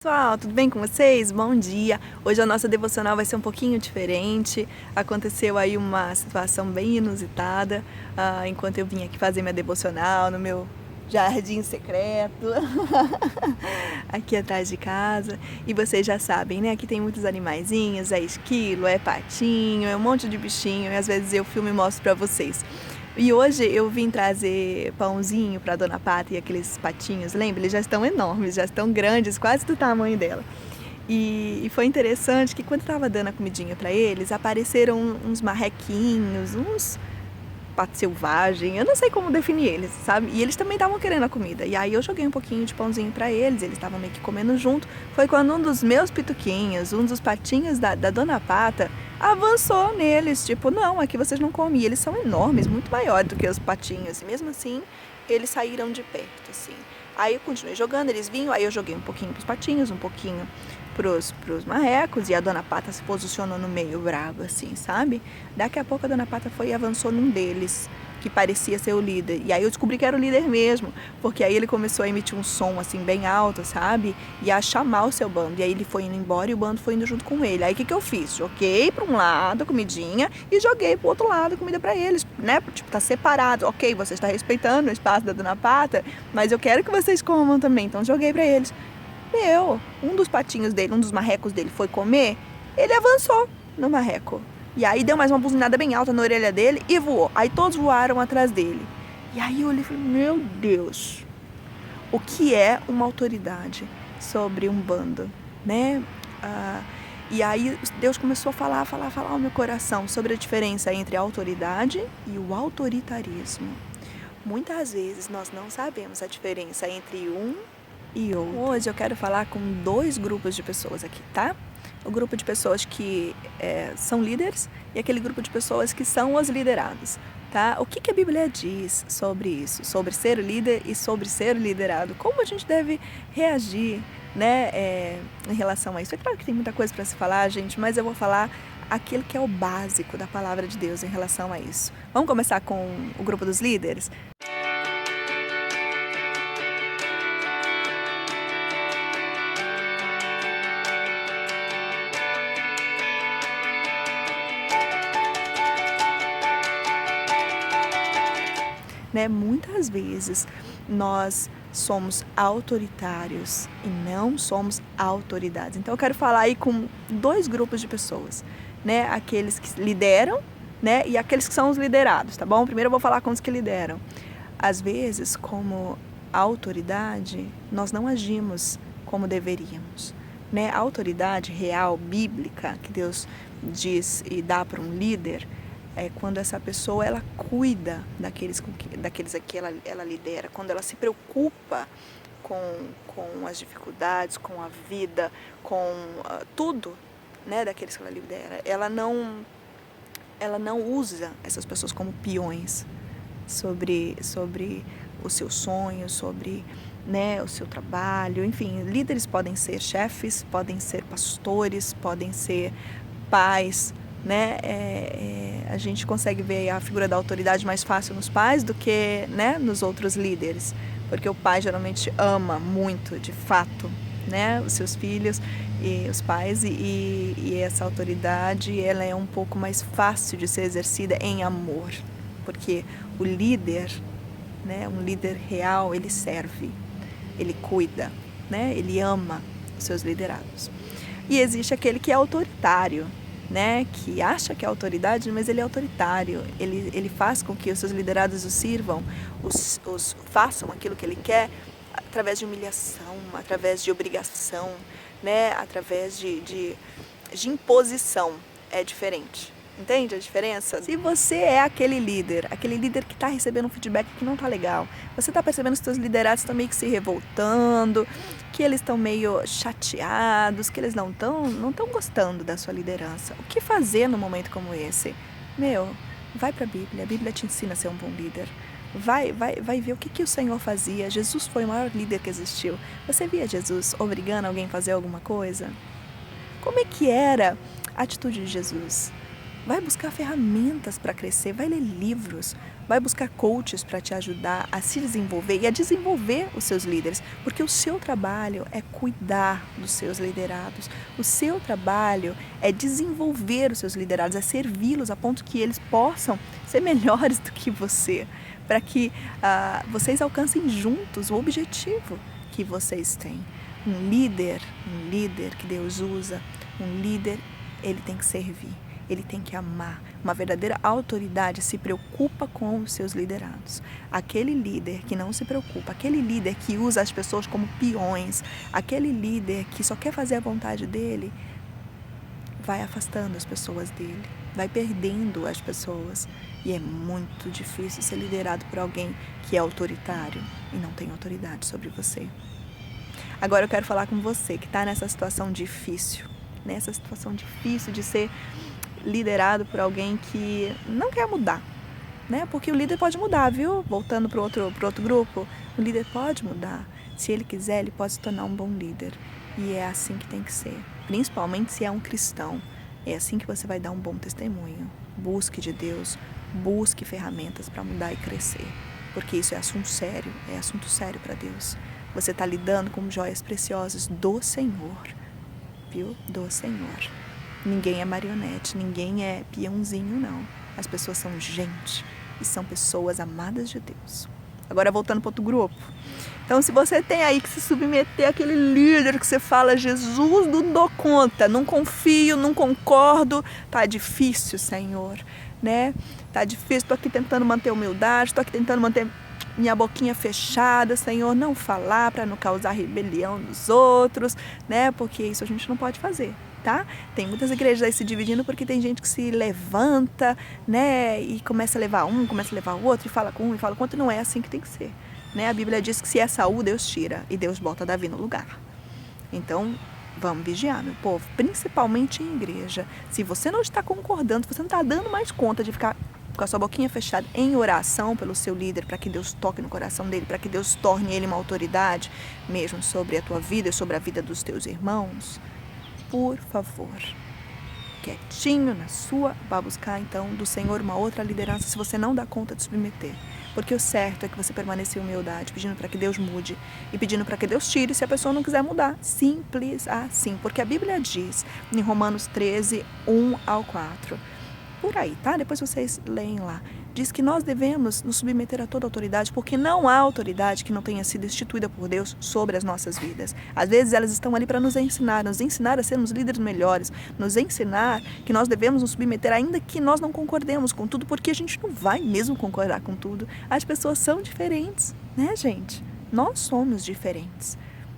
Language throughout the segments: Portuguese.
Pessoal, tudo bem com vocês? Bom dia! Hoje a nossa devocional vai ser um pouquinho diferente. Aconteceu aí uma situação bem inusitada enquanto eu vim aqui fazer minha devocional no meu jardim secreto aqui atrás de casa. E vocês já sabem, né? Aqui tem muitos animaizinhos, é esquilo, é patinho, é um monte de bichinho e às vezes eu filmo e mostro pra vocês. E hoje eu vim trazer pãozinho para Dona Pata e aqueles patinhos, lembra? Eles já estão enormes, já estão grandes, quase do tamanho dela. E foi interessante que quando eu estava dando a comidinha para eles, apareceram uns marrequinhos, uns pato selvagem, eu não sei como definir eles, sabe? E eles também estavam querendo a comida. E aí eu joguei um pouquinho de pãozinho para eles estavam meio que comendo junto. Foi quando um dos meus pituquinhos, um dos patinhos da Dona Pata, avançou neles, tipo, não, aqui vocês não comem. E eles são enormes, muito maiores do que os patinhos. E mesmo assim, eles saíram de perto, assim. Aí eu continuei jogando, eles vinham, aí eu joguei um pouquinho pros patinhos, um pouquinho pros marrecos, e a Dona Pata se posicionou no meio, brava, assim, sabe? Daqui a pouco a Dona Pata foi e avançou num deles, que parecia ser o líder. E aí eu descobri que era o líder mesmo, porque aí ele começou a emitir um som, assim, bem alto, sabe? E a chamar o seu bando. E aí ele foi indo embora e o bando foi indo junto com ele. Aí o que eu fiz? Joguei pra um lado a comidinha e joguei pro outro lado a comida pra eles, né? Tipo, tá separado. Ok, você está respeitando o espaço da Dona Pata, mas eu quero que vocês comam também. Então joguei pra eles. Um dos patinhos dele, um dos marrecos dele foi comer, ele avançou no marreco. E aí deu mais uma buzinada bem alta na orelha dele e voou. Aí todos voaram atrás dele. E aí eu olhei e falei, meu Deus, o que é uma autoridade sobre um bando, né? E aí Deus começou a falar ao meu coração sobre a diferença entre a autoridade e o autoritarismo. Muitas vezes nós não sabemos a diferença entre um e outro. Hoje eu quero falar com dois grupos de pessoas aqui, tá? O grupo de pessoas que são líderes e aquele grupo de pessoas que são os liderados, tá? O que a Bíblia diz sobre isso? Sobre ser líder e sobre ser liderado? Como a gente deve reagir, né, em relação a isso? É claro que tem muita coisa para se falar, gente, mas eu vou falar aquilo que é o básico da palavra de Deus em relação a isso. Vamos começar com o grupo dos líderes? Né? Muitas vezes nós somos autoritários e não somos autoridades. Então eu quero falar aí com dois grupos de pessoas, né? Aqueles que lideram, né? E aqueles que são os liderados, tá bom? Primeiro eu vou falar com os que lideram. Às vezes, como autoridade, nós não agimos como deveríamos, né? A autoridade real, bíblica, que Deus diz e dá para um líder, é quando essa pessoa ela cuida daqueles a que ela lidera, quando ela se preocupa com as dificuldades, com a vida, com tudo, né, daqueles que ela lidera. Ela não usa essas pessoas como peões sobre os seus sonhos, sobre, né, o seu trabalho. Enfim, líderes podem ser chefes, podem ser pastores, podem ser pais, né? A gente consegue ver a figura da autoridade mais fácil nos pais do que, né, nos outros líderes, porque o pai geralmente ama muito, de fato, né, os seus filhos e os pais, e essa autoridade ela é um pouco mais fácil de ser exercida em amor, porque o líder, né, um líder real, ele serve, ele cuida, né, ele ama os seus liderados. E existe aquele que é autoritário, né, que acha que é autoridade, mas ele é autoritário. Ele faz com que os seus liderados o sirvam, os façam aquilo que ele quer através de humilhação, através de obrigação, né, através de imposição. É diferente. Entende a diferença? Se você é aquele líder que está recebendo um feedback que não está legal, você está percebendo que os seus liderados estão meio que se revoltando, que eles estão meio chateados, que eles não estão gostando da sua liderança. O que fazer num momento como esse? Vai para a Bíblia te ensina a ser um bom líder. Vai ver o que o Senhor fazia. Jesus foi o maior líder que existiu. Você via Jesus obrigando alguém a fazer alguma coisa? Como é que era a atitude de Jesus? Vai buscar ferramentas para crescer, vai ler livros, vai buscar coaches para te ajudar a se desenvolver e a desenvolver os seus líderes, porque o seu trabalho é cuidar dos seus liderados, o seu trabalho é desenvolver os seus liderados, é servi-los a ponto que eles possam ser melhores do que você, para que vocês alcancem juntos o objetivo que vocês têm. Um líder que Deus usa, um líder, ele tem que servir. Ele tem que amar. Uma verdadeira autoridade se preocupa com os seus liderados. Aquele líder que não se preocupa, aquele líder que usa as pessoas como peões, aquele líder que só quer fazer a vontade dele, vai afastando as pessoas dele, vai perdendo as pessoas. E é muito difícil ser liderado por alguém que é autoritário e não tem autoridade sobre você. Agora eu quero falar com você que está nessa situação difícil, de ser liderado por alguém que não quer mudar, né? Porque o líder pode mudar, viu? Voltando para outro grupo, o líder pode mudar. Se ele quiser, ele pode se tornar um bom líder. E é assim que tem que ser, principalmente se é um cristão. É assim que você vai dar um bom testemunho. Busque de Deus, busque ferramentas para mudar e crescer, porque isso é assunto sério para Deus. Você está lidando com joias preciosas do Senhor, viu? Do Senhor. Ninguém é marionete, ninguém é peãozinho, não. As pessoas são gente e são pessoas amadas de Deus. Agora voltando para outro grupo. Então, se você tem aí que se submeter àquele líder que você fala, Jesus, não dou conta, não confio, não concordo, tá difícil, Senhor, né? Tá difícil, tô aqui tentando manter humildade, tô aqui tentando manter minha boquinha fechada, Senhor, não falar para não causar rebelião nos outros, né? Porque isso a gente não pode fazer. Tá? Tem muitas igrejas aí se dividindo porque tem gente que se levanta, né, e começa a levar um, começa a levar o outro, e fala com um, e fala com outro. Não é assim que tem que ser, né? A Bíblia diz que se é Saul, Deus tira e Deus bota Davi no lugar. Então, vamos vigiar, meu povo, principalmente em igreja. Se você não está concordando, se você não está dando mais conta de ficar com a sua boquinha fechada em oração pelo seu líder, para que Deus toque no coração dele, para que Deus torne ele uma autoridade mesmo sobre a tua vida e sobre a vida dos teus irmãos, por favor, quietinho na sua, vá buscar então do Senhor uma outra liderança se você não dá conta de submeter. Porque o certo é que você permaneça em humildade, pedindo para que Deus mude e pedindo para que Deus tire se a pessoa não quiser mudar. Simples assim, porque a Bíblia diz em Romanos 13, 1-4, por aí, tá? Depois vocês leem lá. Diz que nós devemos nos submeter a toda autoridade, porque não há autoridade que não tenha sido instituída por Deus sobre as nossas vidas. Às vezes elas estão ali para nos ensinar a sermos líderes melhores, nos ensinar que nós devemos nos submeter, ainda que nós não concordemos com tudo, porque a gente não vai mesmo concordar com tudo. As pessoas são diferentes, né, gente? Nós somos diferentes,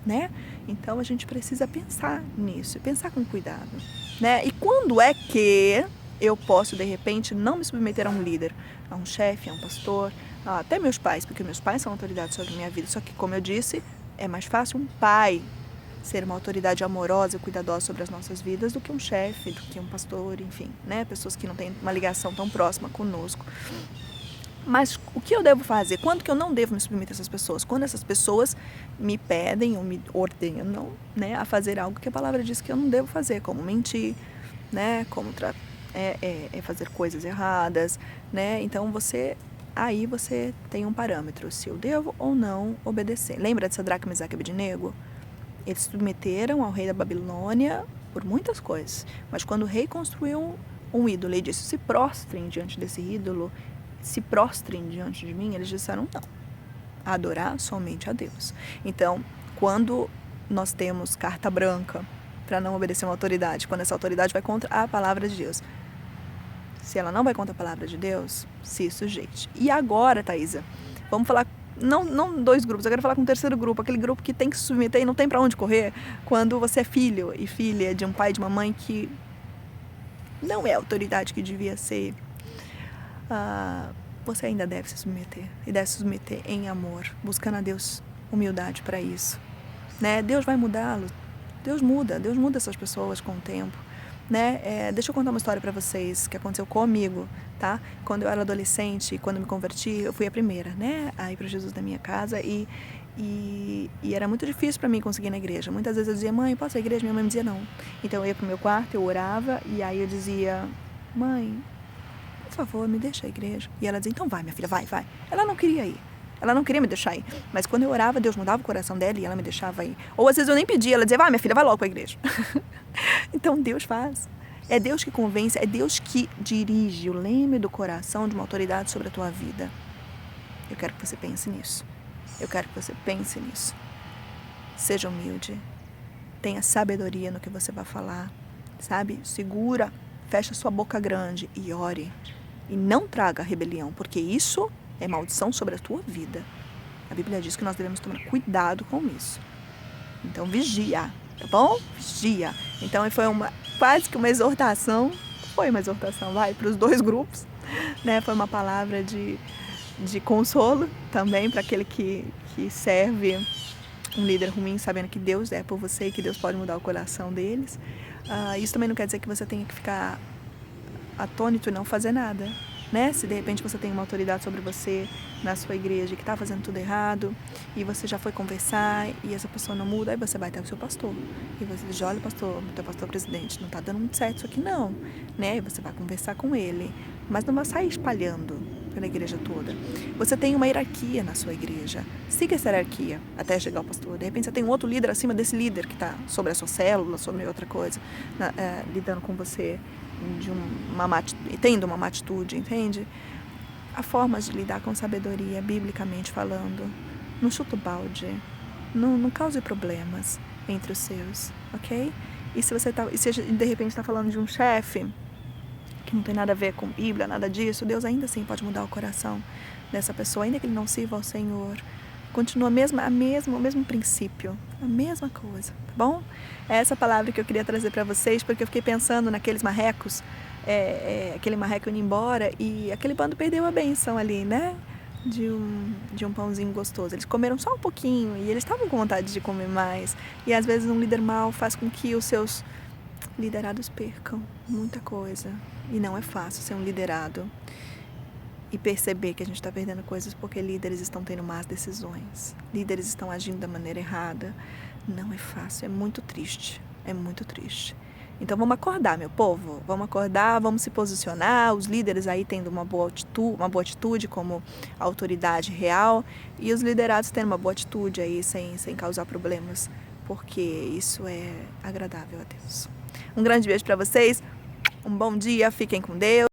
né? Então a gente precisa pensar nisso, pensar com cuidado, né? E quando é que eu posso, de repente, não me submeter a um líder, a um chefe, a um pastor, até meus pais, porque meus pais são autoridades sobre a minha vida. Só que, como eu disse, é mais fácil um pai ser uma autoridade amorosa e cuidadosa sobre as nossas vidas do que um chefe, do que um pastor, enfim, né? Pessoas que não têm uma ligação tão próxima conosco. Mas o que eu devo fazer? Quando que eu não devo me submeter a essas pessoas? Quando essas pessoas me pedem ou me ordenam, né, a fazer algo que a palavra diz que eu não devo fazer, como mentir, né, como fazer coisas erradas, né? Então aí você tem um parâmetro, se eu devo ou não obedecer. Lembra de Sadraque, Mesaque e Abednego? Eles se submeteram ao rei da Babilônia por muitas coisas, mas quando o rei construiu um ídolo e disse, se prostrem diante desse ídolo, se prostrem diante de mim, eles disseram não, adorar somente a Deus. Então, quando nós temos carta branca para não obedecer uma autoridade, quando essa autoridade vai contra a palavra de Deus, se ela não vai contra a palavra de Deus, se sujeite. E agora, Thaisa, vamos falar, não dois grupos, eu quero falar com o terceiro grupo, aquele grupo que tem que se submeter e não tem para onde correr, quando você é filho e filha de um pai e de uma mãe que não é a autoridade que devia ser. Você ainda deve se submeter, e deve se submeter em amor, buscando a Deus humildade para isso, né? Deus vai mudá-lo, Deus muda essas pessoas com o tempo, né? Deixa eu contar uma história para vocês que aconteceu comigo, tá? Quando eu era adolescente, quando eu me converti, eu fui a primeira, né, a ir para Jesus na minha casa e era muito difícil para mim conseguir ir na igreja. Muitas vezes eu dizia, mãe, posso ir à igreja? Minha mãe me dizia não. Então eu ia pro meu quarto, eu orava e aí eu dizia, mãe, por favor, me deixa a igreja. E ela dizia, então vai, minha filha, vai. Ela não queria ir. Ela não queria me deixar ir. Mas quando eu orava, Deus mudava o coração dela e ela me deixava ir. Ou às vezes eu nem pedia, ela dizia, vai, minha filha, vai logo para a igreja. Então Deus faz. É Deus que convence, é Deus que dirige o leme do coração de uma autoridade sobre a tua vida. Eu quero que você pense nisso. Eu quero que você pense nisso. Seja humilde. Tenha sabedoria no que você vai falar. Sabe? Segura. Fecha sua boca grande e ore. E não traga rebelião, porque isso é maldição sobre a tua vida. A Bíblia diz que nós devemos tomar cuidado com isso. Então vigia, tá bom? Vigia. Então foi quase que uma exortação. Foi uma exortação, para os dois grupos. Né? Foi uma palavra de consolo também para aquele que serve um líder ruim, sabendo que Deus é por você e que Deus pode mudar o coração deles. Isso também não quer dizer que você tenha que ficar atônito e não fazer nada, né? Se de repente você tem uma autoridade sobre você na sua igreja que está fazendo tudo errado e você já foi conversar e essa pessoa não muda, aí você vai até o seu pastor e você diz, olha pastor, teu pastor presidente, não está dando muito certo isso aqui não, né? E você vai conversar com ele, mas não vai sair espalhando pela igreja toda. Você tem uma hierarquia na sua igreja, siga essa hierarquia até chegar ao pastor. De repente você tem um outro líder acima desse líder que está sobre a sua célula, sobre outra coisa, lidando com você tendo uma má atitude, entende? Há formas de lidar com sabedoria, biblicamente falando. Não chuta o balde, não cause problemas entre os seus, ok? E se de repente está falando de um chefe que não tem nada a ver com Bíblia, nada disso, Deus ainda assim pode mudar o coração dessa pessoa, ainda que ele não sirva ao Senhor. Continua o mesmo princípio, a mesma coisa, tá bom? É essa palavra que eu queria trazer para vocês, porque eu fiquei pensando naqueles marrecos, aquele marreco indo embora e aquele bando perdeu a benção ali, né? De um pãozinho gostoso. Eles comeram só um pouquinho e eles estavam com vontade de comer mais. E às vezes um líder mau faz com que os seus liderados percam muita coisa. E não é fácil ser um liderado e perceber que a gente está perdendo coisas porque líderes estão tendo más decisões. Líderes estão agindo da maneira errada. Não é fácil, é muito triste. É muito triste. Então vamos acordar, meu povo. Vamos acordar, vamos se posicionar. Os líderes aí tendo uma boa atitude como autoridade real. E os liderados tendo uma boa atitude aí sem causar problemas. Porque isso é agradável a Deus. Um grande beijo para vocês. Um bom dia, fiquem com Deus.